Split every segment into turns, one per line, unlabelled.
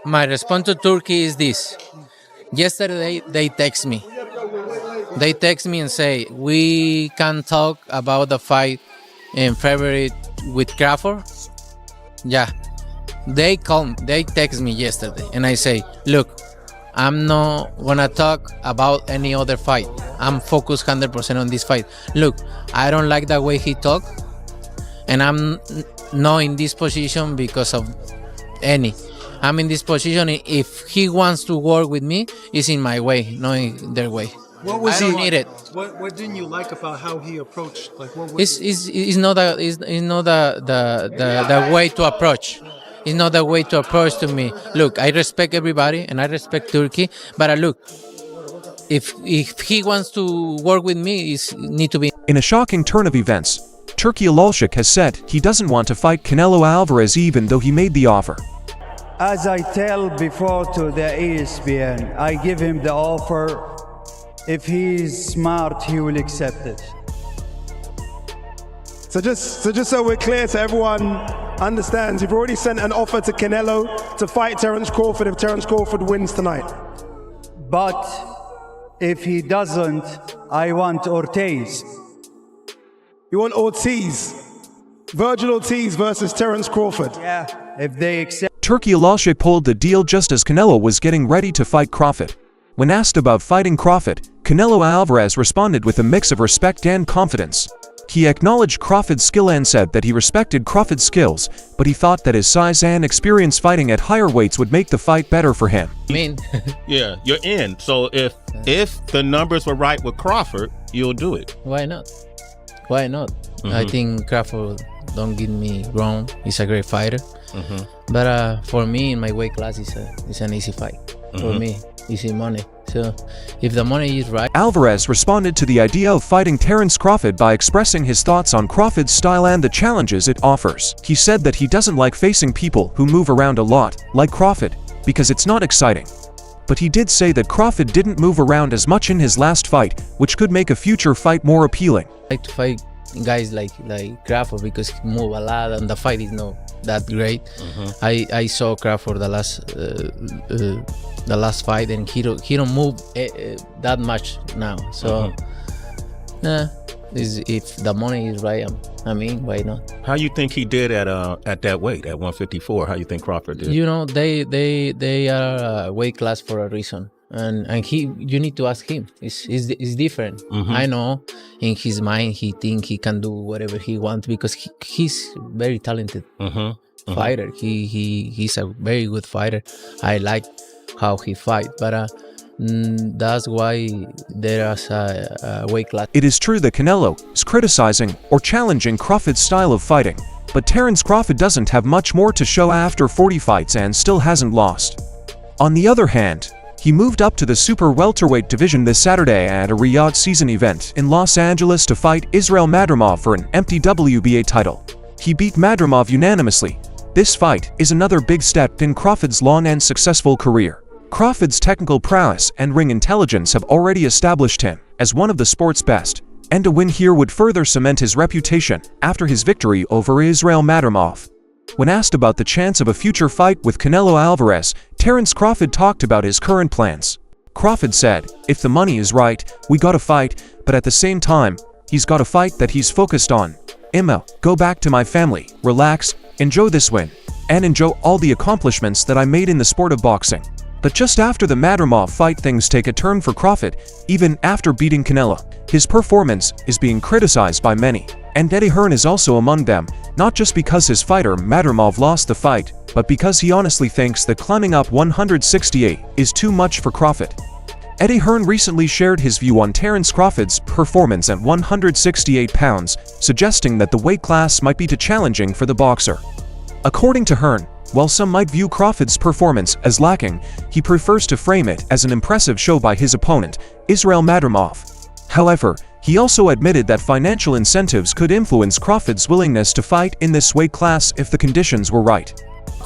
My response to Turkey is this. Yesterday they text me. They text me and say we can talk about the fight in February with Crawford. Yeah, they text me yesterday, and I say, look, I'm not gonna talk about any other fight. I'm focused 100% on this fight. Look, I don't like the way he talk, and I'm not in this position because of any. I'm in this position. If he wants to work with me, it's in my way, not in their way.
What was
I don't
he?
need it.
What didn't you like about how he approached? Like what?
It's not the way to approach. It's not the way to approach to me. Look, I respect everybody and I respect Turkey, but look, if he wants to work with me, it need to be.
In a shocking turn of events, Turki Alalshikh has said he doesn't want to fight Canelo Alvarez even though he made the offer.
As I tell before to the ESPN, I give him the offer. If he's smart, he will accept it.
So just so we're clear, so everyone understands, you've already sent an offer to Canelo to fight Terence Crawford if Terence Crawford wins tonight.
But if he doesn't, I want Ortiz.
You want Ortiz, Virgil Ortiz versus Terence Crawford.
Yeah, if they accept.
Turki Alalshikh pulled the deal just as Canelo was getting ready to fight Crawford. When asked about fighting Crawford, Canelo Alvarez responded with a mix of respect and confidence. He acknowledged Crawford's skill and said that he respected Crawford's skills, but he thought that his size and experience fighting at higher weights would make the fight better for him.
I mean,
Yeah, you're in. So if the numbers were right with Crawford, you'll do it.
why not? Why not? I think Crawford, don't get me wrong, he's a great fighter. But for me, in my weight class, it's an easy fight. For me, easy money. So if the money is right.
Alvarez responded to the idea of fighting Terence Crawford by expressing his thoughts on Crawford's style and the challenges it offers. He said that he doesn't like facing people who move around a lot, like Crawford, because it's not exciting. But he did say that Crawford didn't move around as much in his last fight, which could make a future fight more appealing.
I like to fight guys like Crawford because he move a lot and the fight is not that great. I saw Crawford the last fight and he don't move that much now. So if the money is right, I mean, why not?
How you think he did at that weight, at 154? How you think Crawford did?
You know, they are a weight class for a reason. And you need to ask him. It's different. I know in his mind he think he can do whatever he wants because he's very talented fighter. He's a very good fighter. I like how he fight, but that's why there is a weight class.
It is true that Canelo is criticizing or challenging Crawford's style of fighting, but Terence Crawford doesn't have much more to show after 40 fights and still hasn't lost. On the other hand, he moved up to the super welterweight division this Saturday at a Riyadh season event in Los Angeles to fight Israel Madrimov for an empty WBA title. He beat Madrimov unanimously. This fight is another big step in Crawford's long and successful career. Crawford's technical prowess and ring intelligence have already established him as one of the sport's best, and a win here would further cement his reputation after his victory over Israel Madrimov. When asked about the chance of a future fight with Canelo Alvarez, Terence Crawford talked about his current plans. Crawford said, if the money is right, we gotta fight, but at the same time, he's got a fight that he's focused on. I'ma go back to my family, relax, enjoy this win, and enjoy all the accomplishments that I made in the sport of boxing. But just after the Madrimov fight, things take a turn for Crawford. Even after beating Canelo, his performance is being criticized by many, and Eddie Hearn is also among them, not just because his fighter Madrimov lost the fight, but because he honestly thinks that climbing up 168 is too much for Crawford. Eddie Hearn recently shared his view on Terence Crawford's performance at 168 pounds, suggesting that the weight class might be too challenging for the boxer. According to Hearn, while some might view Crawford's performance as lacking, he prefers to frame it as an impressive show by his opponent, Israel Madrimov. However, he also admitted that financial incentives could influence Crawford's willingness to fight in this weight class if the conditions were right.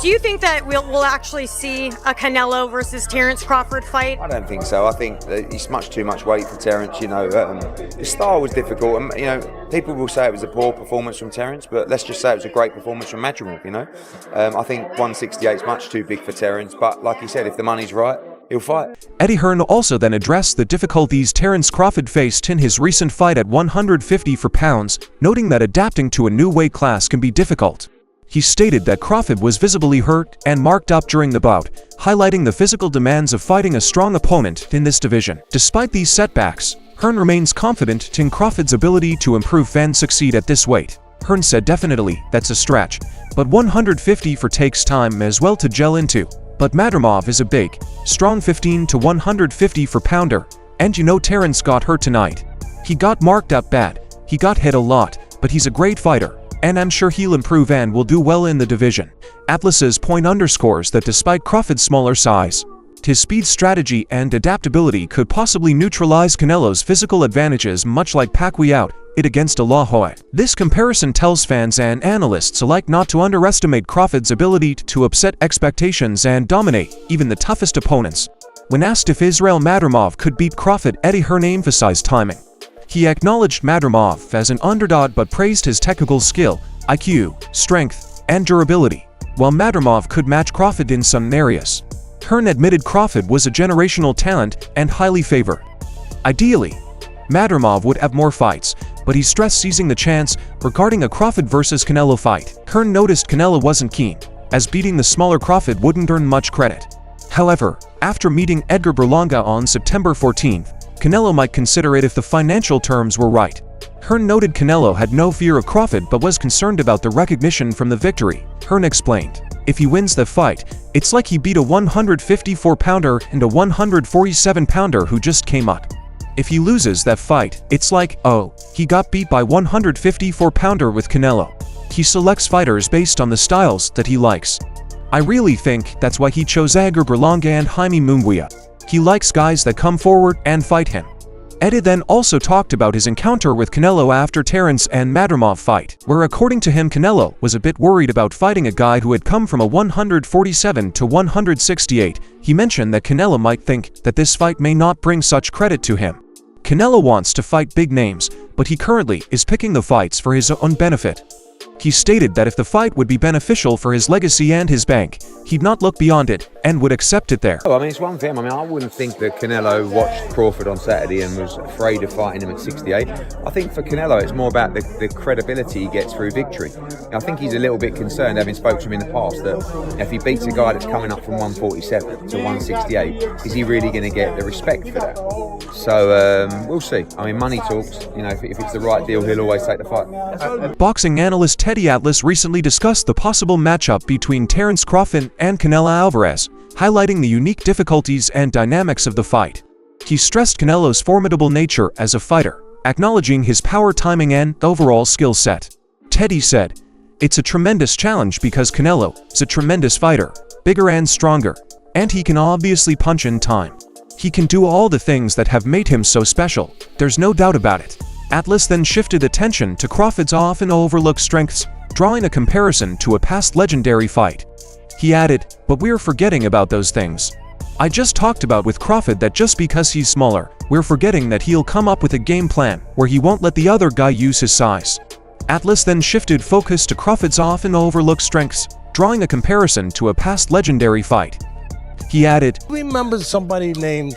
Do you think that we'll actually see a Canelo versus Terence Crawford fight?
I don't think so. I think that it's much too much weight for Terence. You know, the style was difficult, and you know, people will say it was a poor performance from Terence, but let's just say it was a great performance from Madrimov. You know, I think 168 is much too big for Terence, but like he said, if the money's right, he'll fight.
Eddie Hearn also then addressed the difficulties Terence Crawford faced in his recent fight at 150 pounds, noting that adapting to a new weight class can be difficult. He stated that Crawford was visibly hurt and marked up during the bout, highlighting the physical demands of fighting a strong opponent in this division. Despite these setbacks, Hearn remains confident in Crawford's ability to improve and succeed at this weight. Hearn said definitely, that's a stretch, but 150 takes time as well to gel into. But Madrimov is a big, strong 15 to 150 pounder, and you know Terence got hurt tonight. He got marked up bad, he got hit a lot, but he's a great fighter, and I'm sure he'll improve and will do well in the division. Atlas's point underscores that despite Crawford's smaller size, his speed, strategy, and adaptability could possibly neutralize Canelo's physical advantages, much like Pacquiao did against De La Hoya. This comparison tells fans and analysts alike not to underestimate Crawford's ability to upset expectations and dominate even the toughest opponents. When asked if Israel Madrimov could beat Crawford, Eddie Hearn emphasized timing. He acknowledged Madrimov as an underdog but praised his technical skill, IQ, strength, and durability, while Madrimov could match Crawford in some areas. Hearn admitted Crawford was a generational talent and highly favored. Ideally, Madrimov would have more fights, but he stressed seizing the chance regarding a Crawford versus Canelo fight. Hearn noticed Canelo wasn't keen, as beating the smaller Crawford wouldn't earn much credit. However, after meeting Edgar Berlanga on September 14th, Canelo might consider it if the financial terms were right. Hearn noted Canelo had no fear of Crawford but was concerned about the recognition from the victory. Hearn explained, if he wins the fight, it's like he beat a 154-pounder and a 147-pounder who just came up. If he loses that fight, it's like, oh, he got beat by 154-pounder with Canelo. He selects fighters based on the styles that he likes. I really think that's why he chose Edgar Berlanga and Jaime Munguia. He likes guys that come forward and fight him. Eddie then also talked about his encounter with Canelo after Terence and Madrimov fight, where according to him Canelo was a bit worried about fighting a guy who had come from a 147 to 168. He mentioned that Canelo might think that this fight may not bring such credit to him. Canelo wants to fight big names, but he currently is picking the fights for his own benefit. He stated that if the fight would be beneficial for his legacy and his bank, he'd not look beyond it and would accept it there.
I mean, it's one thing. I mean, I wouldn't think that Canelo watched Crawford on Saturday and was afraid of fighting him at 68. I think for Canelo, it's more about the credibility he gets through victory. I think he's a little bit concerned, having spoken to him in the past, that if he beats a guy that's coming up from 147 to 168, is he really going to get the respect for that? So we'll see. I mean, money talks. You know, if it's the right deal, he'll always take the fight.
Boxing analyst Teddy Atlas recently discussed the possible matchup between Terence Crawford and Canelo Alvarez, highlighting the unique difficulties and dynamics of the fight. He stressed Canelo's formidable nature as a fighter, acknowledging his power, timing, and overall skill set. Teddy said, "It's a tremendous challenge because Canelo is a tremendous fighter, bigger and stronger, and he can obviously punch in time. He can do all the things that have made him so special, there's no doubt about it." Atlas then shifted attention to Crawford's often overlooked strengths, drawing a comparison to a past legendary fight. He added, "But we're forgetting about those things. I just talked about with Crawford that just because he's smaller, we're forgetting that he'll come up with a game plan where he won't let the other guy use his size." Atlas then shifted focus to Crawford's often overlooked strengths, drawing a comparison to a past legendary fight. He added,
"Remember somebody named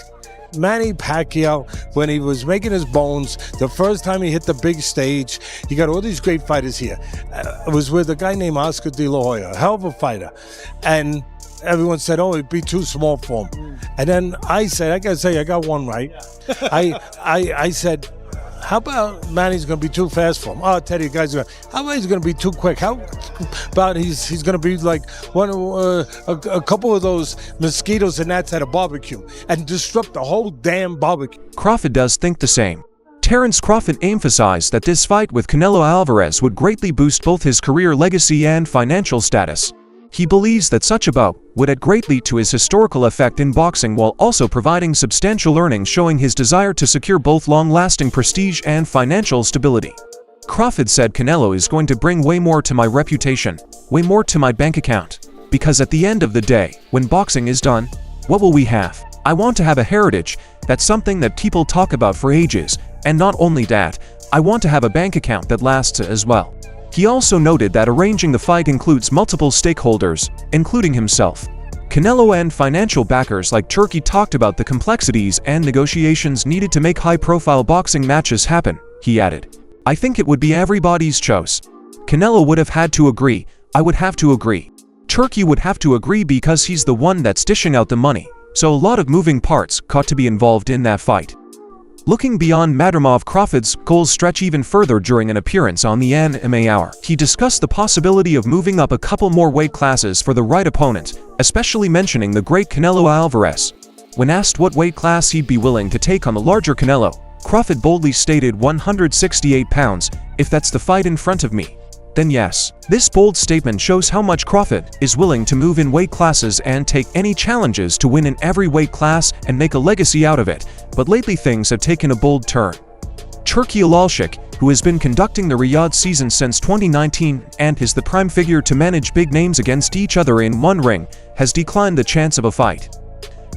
Manny Pacquiao when he was making his bones, the first time he hit the big stage. You got all these great fighters here. It was with a guy named Oscar De La Hoya, a hell of a fighter. And everyone said, oh, it'd be too small for him. And then I said, I gotta say, I got one right. I said, how about Manny's going to be too fast for him? Oh, Teddy, guys, how about he's going to be too quick? How about he's going to be like a couple of those mosquitoes and gnats at a barbecue and disrupt the whole damn barbecue?
Crawford does think the same. Terence Crawford emphasized that this fight with Canelo Alvarez would greatly boost both his career legacy and financial status. He believes that such a bout would add greatly to his historical effect in boxing while also providing substantial earnings, showing his desire to secure both long-lasting prestige and financial stability. Crawford said, "Canelo is going to bring way more to my reputation, way more to my bank account. Because at the end of the day, when boxing is done, what will we have? I want to have a heritage. That's something that people talk about for ages. And not only that, I want to have a bank account that lasts as well. He also noted that arranging the fight includes multiple stakeholders, including himself. Canelo and financial backers like Turkey talked about the complexities and negotiations needed to make high-profile boxing matches happen, he added. I think it would be everybody's choice. Canelo would have had to agree, I would have to agree. Turkey would have to agree because he's the one that's dishing out the money, so a lot of moving parts got to be involved in that fight. Looking beyond Madrimov, Crawford's goals stretch even further during an appearance on the MMA Hour. He discussed the possibility of moving up a couple more weight classes for the right opponent, especially mentioning the great Canelo Alvarez. When asked what weight class he'd be willing to take on the larger Canelo, Crawford boldly stated 168 pounds, if that's the fight in front of me, then yes. This bold statement shows how much Crawford is willing to move in weight classes and take any challenges to win in every weight class and make a legacy out of it, but lately things have taken a bold turn. Turki Alalshikh, who has been conducting the Riyadh season since 2019 and is the prime figure to manage big names against each other in one ring, has declined the chance of a fight.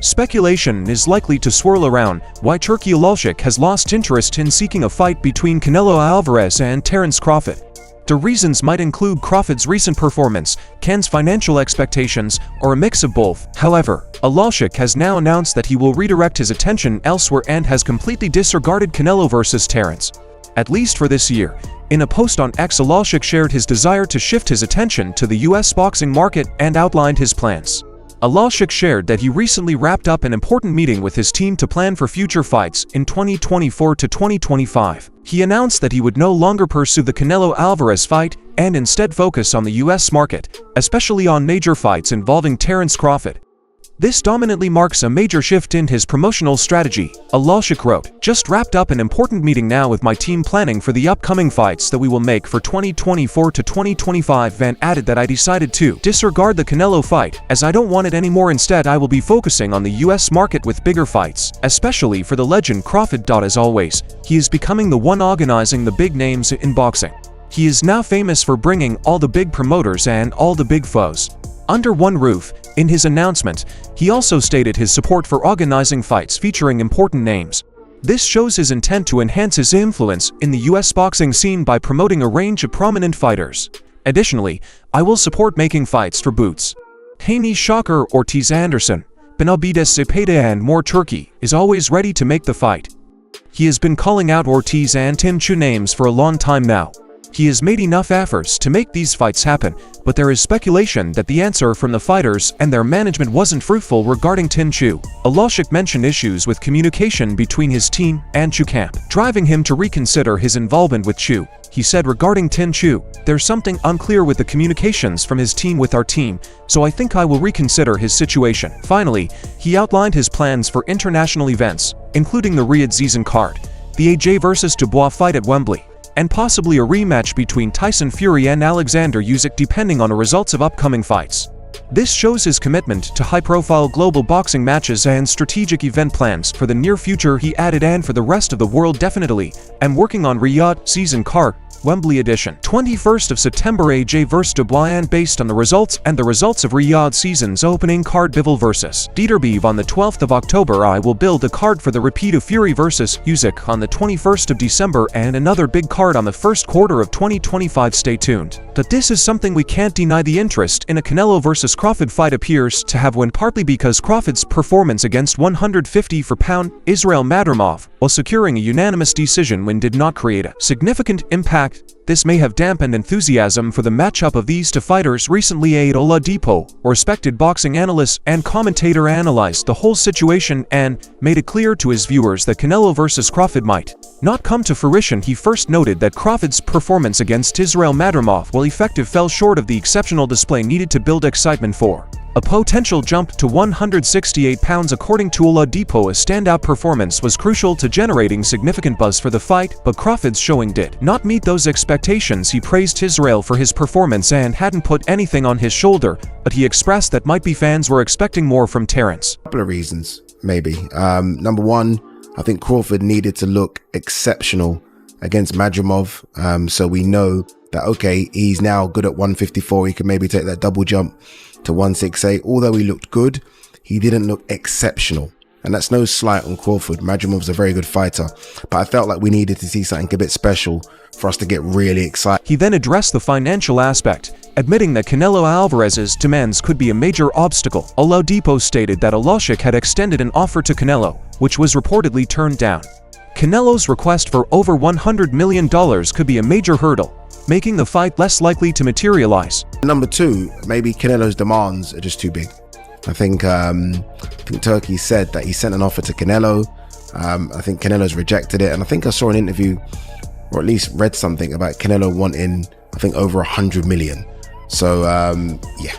Speculation is likely to swirl around why Turki Alalshikh has lost interest in seeking a fight between Canelo Alvarez and Terence Crawford. The reasons might include Crawford's recent performance, Ken's financial expectations, or a mix of both. However, Alalshikh has now announced that he will redirect his attention elsewhere and has completely disregarded Canelo versus Terence, at least for this year. In a post on X, Alalshikh shared his desire to shift his attention to the US boxing market and outlined his plans. Alalshikh shared that he recently wrapped up an important meeting with his team to plan for future fights in 2024 to 2025. He announced that he would no longer pursue the Canelo Alvarez fight and instead focus on the US market, especially on major fights involving Terence Crawford. This dominantly marks a major shift in his promotional strategy, Alalshikh wrote. Just wrapped up an important meeting now with my team planning for the upcoming fights that we will make for 2024 to 2025 and added that I decided to disregard the Canelo fight as I don't want it anymore. Instead, I will be focusing on the US market with bigger fights, especially for the legend Crawford. As always, he is becoming the one organizing the big names in boxing. He is now famous for bringing all the big promoters and all the big foes under one roof. In his announcement, he also stated his support for organizing fights featuring important names. This shows his intent to enhance his influence in the US boxing scene by promoting a range of prominent fighters. Additionally, I will support making fights for Boots, Haney, Shocker, Ortiz Anderson, Benavides Zepeda and more. Turkey is always ready to make the fight. He has been calling out Ortiz and Tim Chu names for a long time now. He has made enough efforts to make these fights happen, but there is speculation that the answer from the fighters and their management wasn't fruitful regarding Tin Chu. Alalshikh mentioned issues with communication between his team and Chu camp, driving him to reconsider his involvement with Chu. He said regarding Tin Chu, there's something unclear with the communications from his team with our team, so I think I will reconsider his situation. Finally, he outlined his plans for international events, including the Riyadh season card, the AJ vs Dubois fight at Wembley, and possibly a rematch between Tyson Fury and Alexander Usyk depending on the results of upcoming fights. This shows his commitment to high-profile global boxing matches and strategic event plans for the near future. He added, and for the rest of the world definitely, I'm working on Riyadh season card, Wembley edition, 21st of September AJ vs Dubois, and based on the results of Riyadh season's opening card Bivol vs Dieterbeev on the 12th of October, I will build a card for the repeat of Fury vs Usyk on the 21st of December and another big card on the first quarter of 2025. Stay tuned. But this is something we can't deny. The interest in a Canelo vs Crawford fight appears to have won partly because Crawford's performance against 150 for pound Israel Madrimov, while securing a unanimous decision win, did not create a significant impact. This may have dampened enthusiasm for the matchup of these two fighters. Recently, Aid Oladipo, a respected boxing analyst and commentator, analyzed the whole situation and made it clear to his viewers that Canelo vs Crawford might not come to fruition. He first noted that Crawford's performance against Israel Madrimov, while effective, fell short of the exceptional display needed to build excitement for a potential jump to 168 pounds. According to Oladipo, a standout performance was crucial to generating significant buzz for the fight, but Crawford's showing did not meet those expectations. He praised Israel for his performance and hadn't put anything on his shoulder, but he expressed that might be fans were expecting more from Terence.
A couple of reasons, maybe. Number one, I think Crawford needed to look exceptional against Madrimov, so we know that, okay, he's now good at 154, he can maybe take that double jump to 168. Although he looked good, he didn't look exceptional. And that's no slight on Crawford. Magomadov's a very good fighter, but I felt like we needed to see something a bit special for us to get really excited.
He then addressed the financial aspect, admitting that Canelo Alvarez's demands could be a major obstacle. Oladipo stated that Alalshikh had extended an offer to Canelo, which was reportedly turned down. Canelo's request for over $100 million could be a major hurdle, making the fight less likely to materialize.
Number two, maybe Canelo's demands are just too big. I think Turki said that he sent an offer to Canelo. I think Canelo's rejected it, and I think I saw an interview, or at least read something about Canelo wanting, I think, over 100 million. So yeah.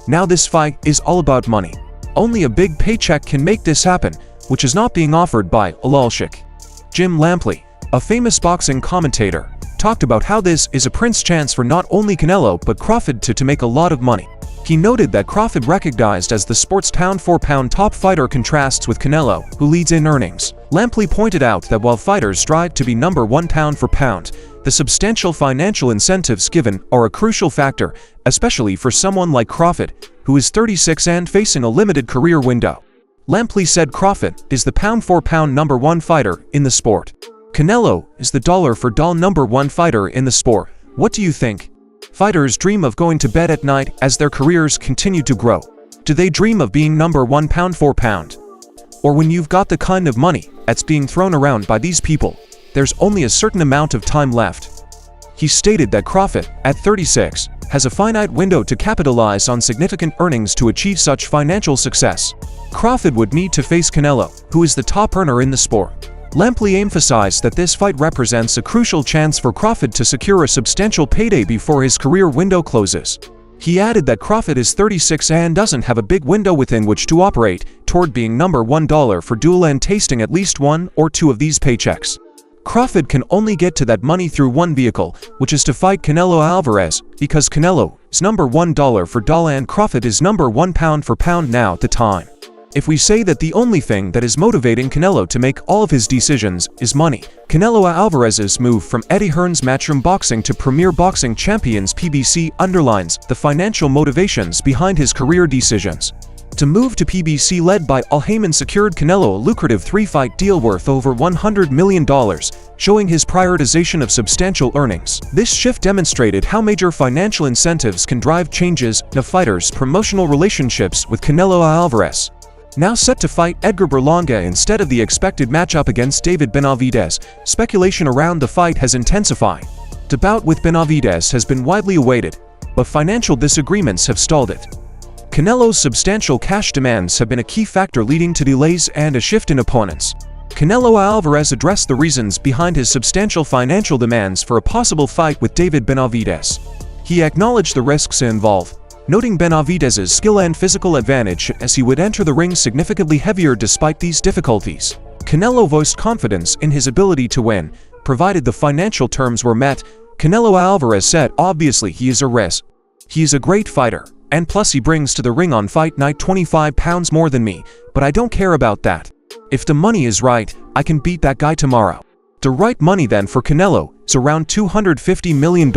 Now this fight is all about money. Only a big paycheck can make this happen, which is not being offered by Alalshikh. Jim Lampley, a famous boxing commentator, talked about how this is a prince chance for not only Canelo but Crawford to make a lot of money. He noted that Crawford, recognized as the sport's pound-for-pound top fighter, contrasts with Canelo, who leads in earnings. Lampley pointed out that while fighters strive to be number one pound for pound, the substantial financial incentives given are a crucial factor, especially for someone like Crawford, who is 36 and facing a limited career window. Lampley said Crawford is the pound-for-pound number one fighter in the sport. Canelo is the dollar-for-dollar number one fighter in the sport. What do you think? Fighters dream of going to bed at night as their careers continue to grow. Do they dream of being number one pound for pound? Or when you've got the kind of money that's being thrown around by these people, there's only a certain amount of time left. He stated that Crawford, at 36, has a finite window to capitalize on significant earnings to achieve such financial success. Crawford would need to face Canelo, who is the top earner in the sport. Lampley emphasized that this fight represents a crucial chance for Crawford to secure a substantial payday before his career window closes. He added that Crawford is 36 and doesn't have a big window within which to operate toward being number $1 for duel and tasting at least one or two of these paychecks. Crawford can only get to that money through one vehicle, which is to fight Canelo Alvarez, because Canelo is number $1 for dollar and Crawford is number one pound for pound now at the time. If we say that the only thing that is motivating Canelo to make all of his decisions is money, Canelo Alvarez's move from Eddie Hearn's Matchroom Boxing to Premier Boxing Champions PBC underlines the financial motivations behind his career decisions. To move to PBC led by Al Haymon secured Canelo a lucrative three-fight deal worth over $100 million, showing his prioritization of substantial earnings. This shift demonstrated how major financial incentives can drive changes in a fighter's promotional relationships with Canelo Alvarez. Now set to fight Edgar Berlanga instead of the expected matchup against David Benavidez, speculation around the fight has intensified. The bout with Benavidez has been widely awaited, but financial disagreements have stalled it. Canelo's substantial cash demands have been a key factor leading to delays and a shift in opponents. Canelo Alvarez addressed the reasons behind his substantial financial demands for a possible fight with David Benavidez. He acknowledged the risks involved, noting Benavidez's skill and physical advantage as he would enter the ring significantly heavier despite these difficulties. Canelo voiced confidence in his ability to win, provided the financial terms were met. Canelo Alvarez said, "Obviously he is a risk. He is a great fighter, and plus he brings to the ring on fight night 25 pounds more than me, but I don't care about that. If the money is right, I can beat that guy tomorrow." The right money then for Canelo is around $250 million.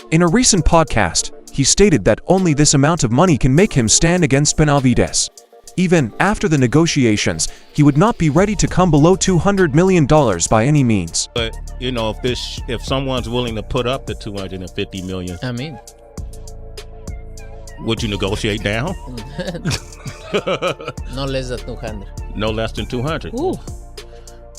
In a recent podcast, he stated that only this amount of money can make him stand against Benavidez. Even after the negotiations, he would not be ready to come below $200 million by any means.
But you know, if someone's willing to put up the $250 million,
I mean,
would you negotiate down?
no less than 200.
No less than 200.
Ooh.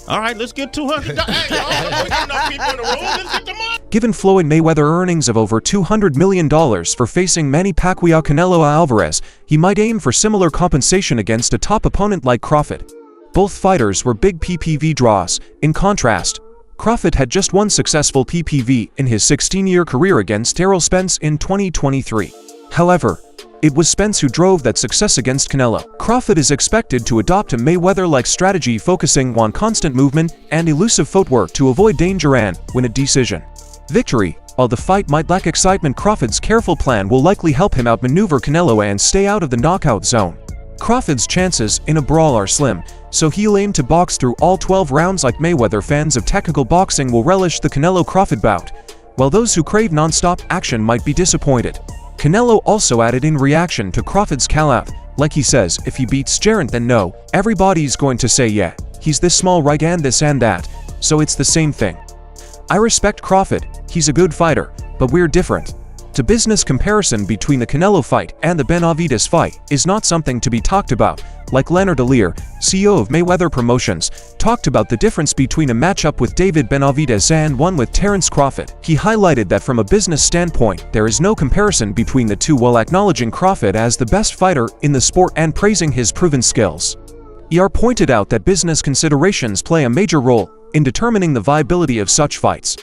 All right, let's get 200. Hey, y'all, we got enough people in the room. Let's get the money.
Given Floyd Mayweather earnings of over $200 million for facing Manny Pacquiao Canelo Alvarez, he might aim for similar compensation against a top opponent like Crawford. Both fighters were big PPV draws. In contrast, Crawford had just one successful PPV in his 16-year career against Errol Spence in 2023. However, it was Spence who drove that success against Canelo. Crawford is expected to adopt a Mayweather-like strategy focusing on constant movement and elusive footwork to avoid danger and win a decision. Victory. While the fight might lack excitement, Crawford's careful plan will likely help him outmaneuver Canelo and stay out of the knockout zone. Crawford's chances in a brawl are slim, so he'll aim to box through all 12 rounds like Mayweather. Fans of technical boxing will relish the Canelo-Crawford bout, while those who crave non-stop action might be disappointed. Canelo also added in reaction to Crawford's call-out, like he says, if he beats Jarrett then no, everybody's going to say yeah, he's this small right and this and that, so it's the same thing. I respect Crawford, he's a good fighter, but we're different. The business comparison between the Canelo fight and the Benavidez fight is not something to be talked about, like Leonard Alier, CEO of Mayweather Promotions, talked about the difference between a matchup with David Benavidez and one with Terence Crawford. He highlighted that from a business standpoint, there is no comparison between the two while acknowledging Crawford as the best fighter in the sport and praising his proven skills. ER pointed out that business considerations play a major role in determining the viability of such fights.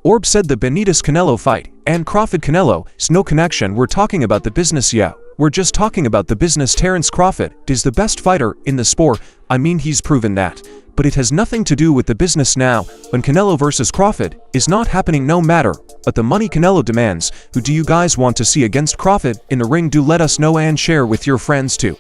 Orb said the Benitez-Canelo fight and Crawford-Canelo is no connection. We're talking about the business, yeah. We're just talking about the business. Terence Crawford is the best fighter in the sport. I mean, he's proven that. But it has nothing to do with the business now. When Canelo versus Crawford is not happening no matter but the money Canelo demands. Who do you guys want to see against Crawford in the ring? Do let us know and share with your friends too.